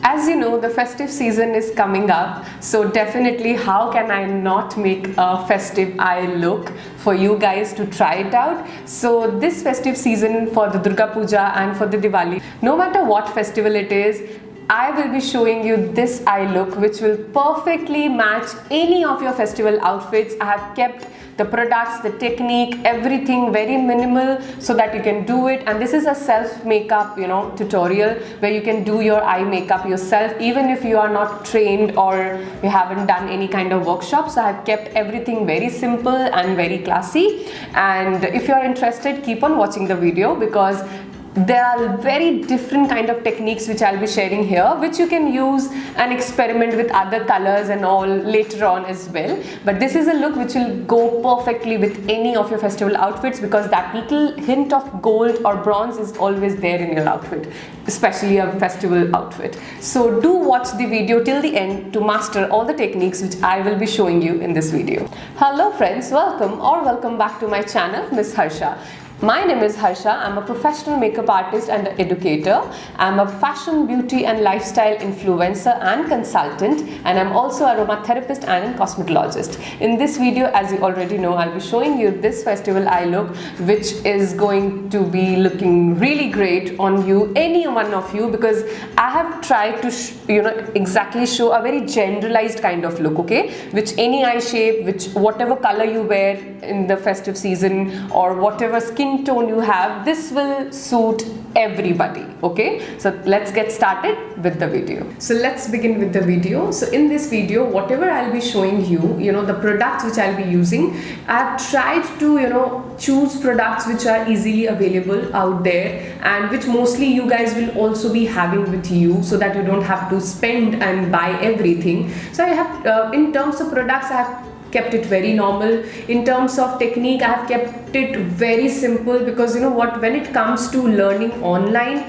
As you know, the festive season is coming up, so definitely how can I not make a festive eye look for you guys to try it out. So this festive season for the Durga Puja and for the Diwali, no matter what festival it is, I will be showing you this eye look which will perfectly match any of your festival outfits. I have kept the products, the technique, everything very minimal so that you can do it. And this is a self makeup, tutorial where you can do your eye makeup yourself even if you are not trained or you haven't done any kind of workshops. So I have kept everything very simple and very classy. And if you are interested, keep on watching the video because there are very different kind of techniques which I'll be sharing here, which you can use and experiment with other colors and all later on as well. But this is a look which will go perfectly with any of your festival outfits because that little hint of gold or bronze is always there in your outfit, especially a festival outfit. So do watch the video till the end to master all the techniques which I will be showing you in this video. Hello friends, welcome back to my channel, Miss Harsha. My name is Harsha. I'm a professional makeup artist and educator. I'm a fashion, beauty and lifestyle influencer and consultant, and I'm also a aromatherapist and a cosmetologist. In this video, as you already know, I'll be showing you this festival eye look which is going to be looking really great on you, any one of you, because I have tried to exactly show a very generalized kind of look, okay, which any eye shape, which whatever color you wear in the festive season or whatever skin tone you have, this will suit everybody. Okay, so let's get started with the video. So let's begin with the video. So in this video, whatever I'll be showing you, the products which I'll be using, I've tried to choose products which are easily available out there and which mostly you guys will also be having with you so that you don't have to spend and buy everything. So I have in terms of products, I have kept it very normal. In terms of technique, I have kept it very simple because when it comes to learning online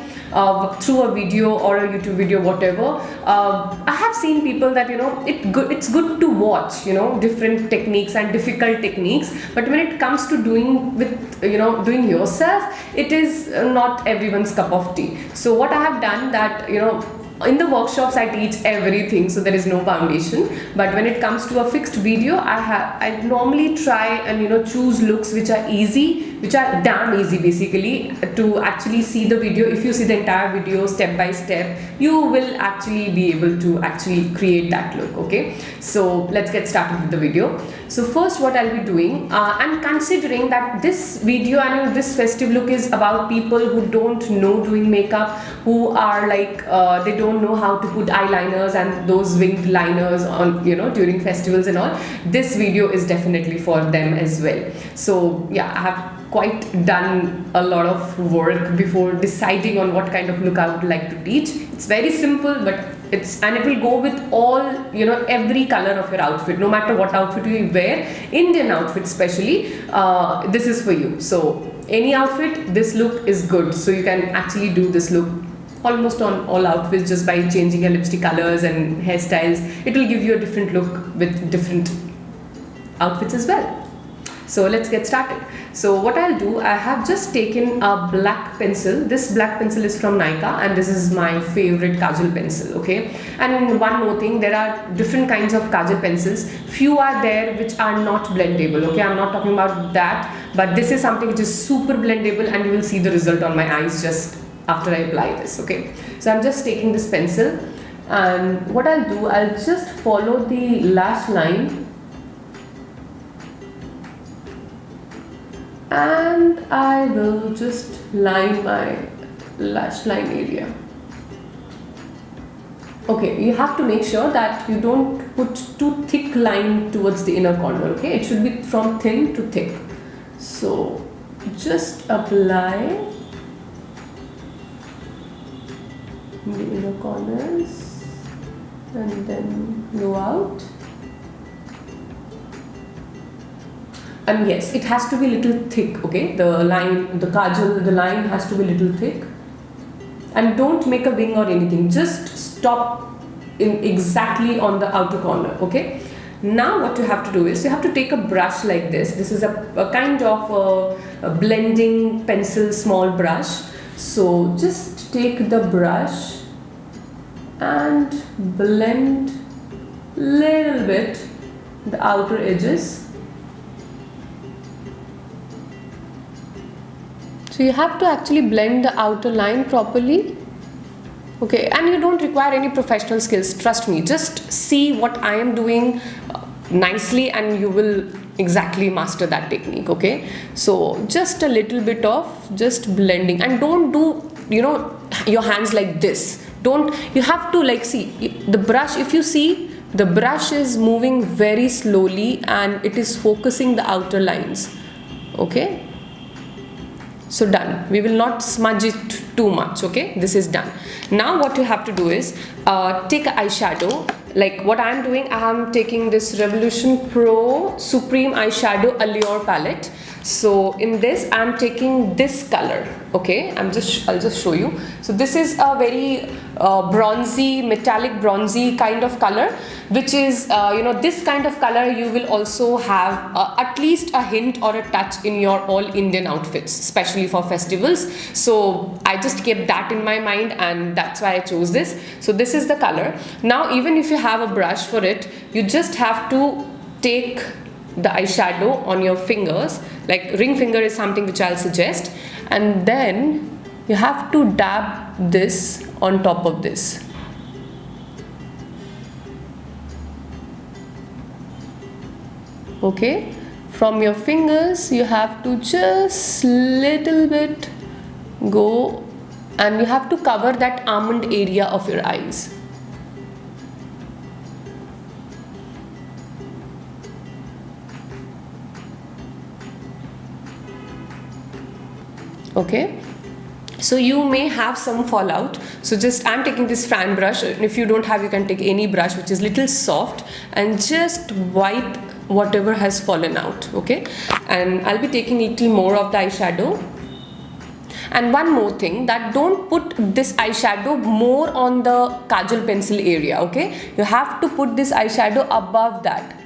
through a video or a YouTube video, whatever, I have seen people that it's good to watch different techniques and difficult techniques, but when it comes to doing yourself, it is not everyone's cup of tea. So what I have done that in the workshops I teach everything, so there is no foundation, but when it comes to a fixed video, I normally try and choose looks which are easy, which are damn easy basically to actually see the video. If you see the entire video step by step, you will actually be able to actually create that look. Okay, so let's get started with the video. So first what I'll be doing, I'm considering that this video and this festive look is about people who don't know doing makeup, who are like they don't know how to put eyeliners and those winged liners on during festivals and all. This video is definitely for them as well. So yeah, I have quite done a lot of work before deciding on what kind of look I would like to teach. It's very simple, but it will go with all every color of your outfit, no matter what outfit you wear. Indian outfit especially, this is for you. So any outfit, this look is good. So you can actually do this look almost on all outfits just by changing your lipstick colors and hairstyles. It will give you a different look with different outfits as well. So let's get started. So what I'll do, I have just taken a black pencil. This black pencil is from Nykaa and this is my favorite kajal pencil, okay? And one more thing, there are different kinds of kajal pencils. Few are there which are not blendable, okay? I'm not talking about that, but this is something which is super blendable and you will see the result on my eyes just after I apply this, okay? So I'm just taking this pencil and what I'll do, I'll just follow the lash line and I will just line my lash line area. Okay, you have to make sure that you don't put too thick line towards the inner corner, okay? It should be from thin to thick. So just apply the inner corners and then go out. And yes, it has to be little thick, okay? The line, the kajal, the line has to be little thick. And don't make a wing or anything. Just stop in exactly on the outer corner, okay? Now what you have to do is, you have to take a brush like this. This is a kind of a blending pencil small brush. So just take the brush and blend little bit the outer edges. So you have to actually blend the outer line properly. Okay, and you don't require any professional skills, trust me. Just see what I am doing nicely and you will exactly master that technique. Okay, so just a little bit of just blending, and don't do, you know, your hands like this. Don't, you have to like, see the brush, if you see, the brush is moving very slowly and it is focusing the outer lines. Okay, so done. We will not smudge it too much. Okay, this is done. Now what you have to do is take an eyeshadow. Like what I am doing, I am taking this Revolution Pro Supreme Eyeshadow Allure palette. So in this I am taking this color. Okay, I'll just show you. So this is a very bronzy, metallic bronzy kind of color, which is you know, this kind of color you will also have at least a hint or a touch in your all Indian outfits, especially for festivals. So I just kept that in my mind and that's why I chose this. So this is the color. Now even if you have a brush for it, you just have to take the eyeshadow on your fingers, like ring finger is something which I'll suggest, and then you have to dab this on top of this. Okay, from your fingers you have to just little bit go, and you have to cover that almond area of your eyes. Okay, so you may have some fallout, so just I'm taking this fan brush, and if you don't have, you can take any brush which is little soft, and just wipe whatever has fallen out. Okay, and I'll be taking little more of the eyeshadow. And one more thing, that don't put this eyeshadow more on the kajal pencil area. Okay, you have to put this eyeshadow above that.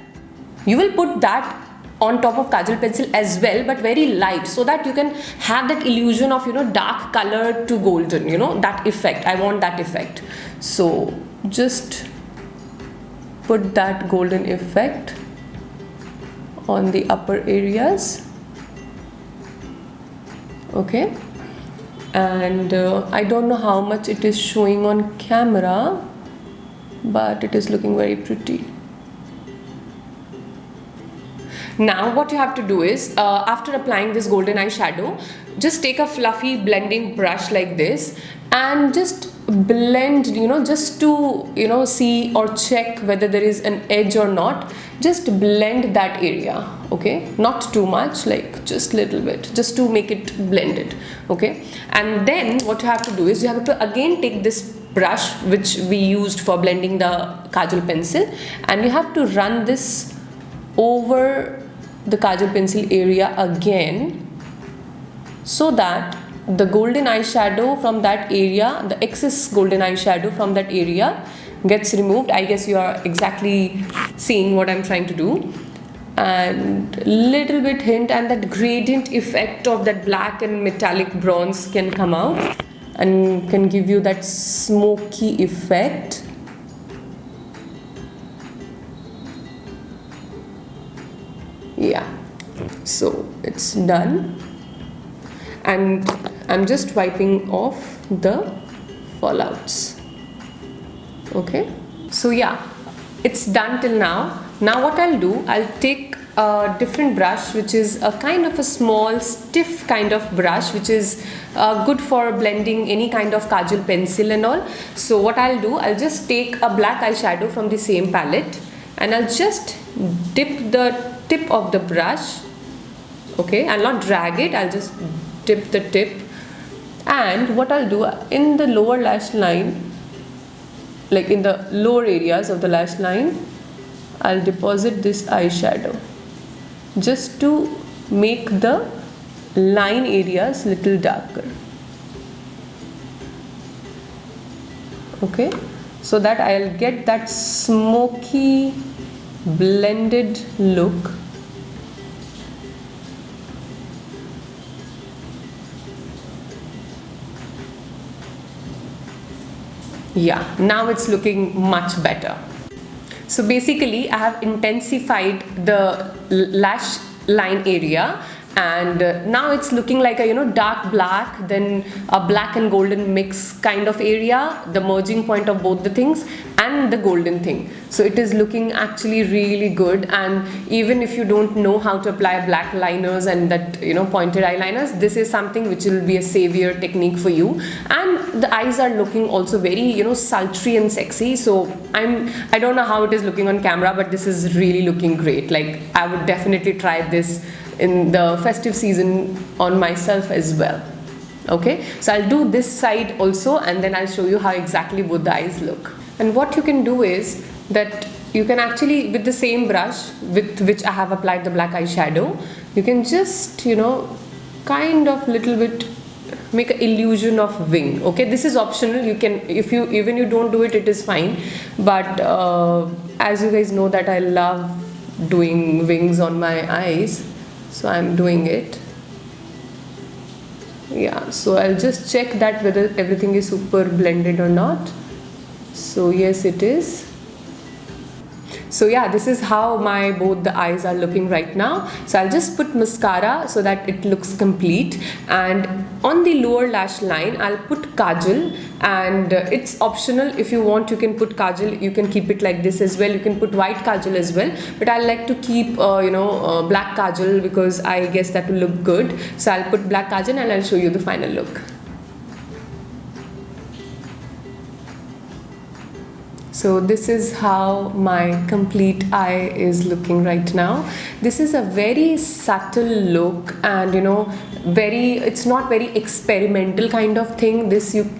You will put that on top of kajal pencil as well, but very light, so that you can have that illusion of, you know, dark color to golden, you know, that effect. I want that effect. So just put that golden effect on the upper areas. Okay, and I don't know how much it is showing on camera, but it is looking very pretty. Now what you have to do is, after applying this golden eyeshadow, just take a fluffy blending brush like this and just blend, you know, just to, you know, see or check whether there is an edge or not. Just blend that area. Okay, not too much, like just little bit, just to make it blended. Okay, and then what you have to do is, you have to again take this brush which we used for blending the kajal pencil, and you have to run this over the kajal pencil area again, so that the golden eyeshadow from that area, the excess golden eyeshadow from that area gets removed. I guess you are exactly seeing what I'm trying to do. And little bit hint, and that gradient effect of that black and metallic bronze can come out and can give you that smoky effect. Yeah, so it's done, and I'm just wiping off the fallouts. Okay, so yeah, it's done till now. Now what I'll do, I'll take a different brush, which is a kind of a small stiff kind of brush, which is good for blending any kind of kajal pencil and all. So what I'll do, I'll just take a black eyeshadow from the same palette, and I'll just dip the tip of the brush. Okay, I'll not drag it, I'll just dip the tip. And what I'll do, in the lower lash line, like in the lower areas of the lash line, I'll deposit this eyeshadow just to make the line areas little darker. Okay, so that I'll get that smoky blended look. Yeah, now it's looking much better. So basically I have intensified the lash line area, and now it's looking like a dark black, then a black and golden mix kind of area, the merging point of both the things and the golden thing. So it is looking actually really good. And even if you don't know how to apply black liners and that pointed eyeliners, this is something which will be a savior technique for you. And the eyes are looking also very sultry and sexy. So I don't know how it is looking on camera, but this is really looking great. Like, I would definitely try this in the festive season on myself as well. Okay, so I'll do this side also, and then I'll show you how exactly both the eyes look. And what you can do is that you can actually, with the same brush with which I have applied the black eyeshadow, you can just kind of little bit make an illusion of wing. Okay, this is optional. You can, if you even you don't do it, it is fine. But as you guys know that I love doing wings on my eyes, so I'm doing it. Yeah, so I'll just check that whether everything is super blended or not. So yes, it is. So yeah, this is how both the eyes are looking right now. So I'll just put mascara so that it looks complete, and on the lower lash line I'll put kajal, and it's optional. If you want, you can put kajal, you can keep it like this as well, you can put white kajal as well, but I like to keep black kajal because I guess that will look good. So I'll put black kajal and I'll show you the final look. So this is how my complete eye is looking right now. This is a very subtle look, and it's not very experimental kind of thing.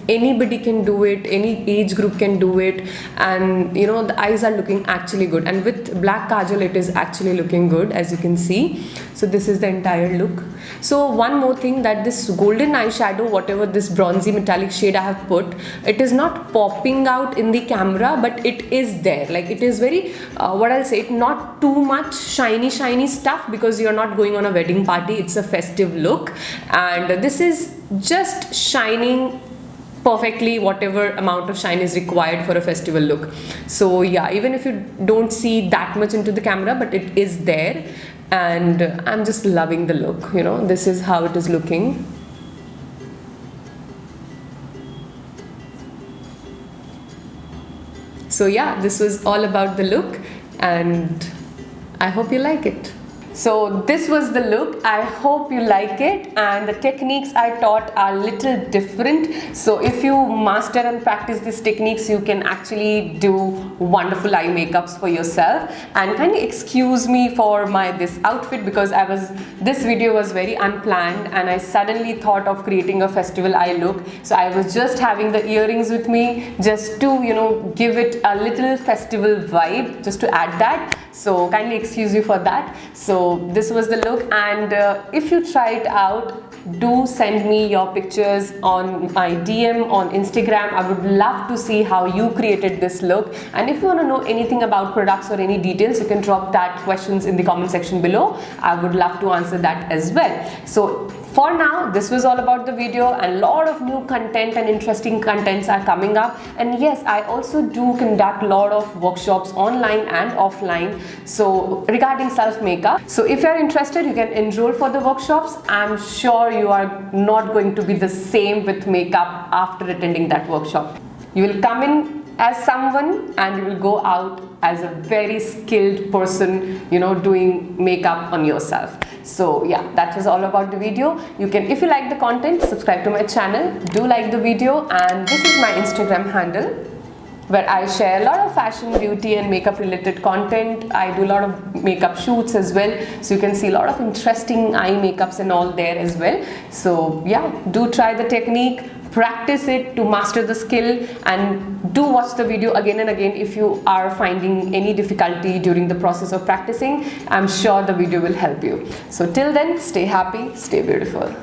Anybody can do it, any age group can do it, and the eyes are looking actually good. And with black kajal it is actually looking good, as you can see. So this is the entire look. So one more thing, that this golden eyeshadow, whatever this bronzy metallic shade I have put, it is not popping out in the camera, but it is there. Like, it is very not too much shiny stuff, because you're not going on a wedding party, it's a festive look, and this is just shining perfectly whatever amount of shine is required for a festival look. So yeah, even if you don't see that much into the camera, but it is there, and I'm just loving the look. This is how it is looking. So yeah, this was all about the look, and I hope you like it. So this was the look. I hope you like it, and the techniques I taught are little different. So if you master and practice these techniques, you can actually do wonderful eye makeups for yourself. And kindly excuse me for this outfit, because this video was very unplanned and I suddenly thought of creating a festival eye look. So I was just having the earrings with me just to give it a little festival vibe, just to add that. So kindly excuse me for that. So this was the look, and if you try it out, do send me your pictures on my DM on Instagram. I would love to see how you created this look, and if you want to know anything about products or any details, you can drop that questions in the comment section below. I would love to answer that as well. So for now, this was all about the video, and a lot of new content and interesting contents are coming up. And yes, I also do conduct a lot of workshops online and offline, so regarding self makeup. So if you're interested, you can enroll for the workshops. I'm sure you are not going to be the same with makeup after attending that workshop. You will come in as someone and you will go out as a very skilled person, doing makeup on yourself. So yeah, that was all about the video. You can, if you like the content, subscribe to my channel, do like the video, and this is my Instagram handle, where I share a lot of fashion, beauty and makeup related content. I do a lot of makeup shoots as well, so you can see a lot of interesting eye makeups and all there as well. So yeah, do try the technique, practice it to master the skill, and do watch the video again and again if you are finding any difficulty during the process of practicing. I'm sure the video will help you. So till then, stay happy, stay beautiful.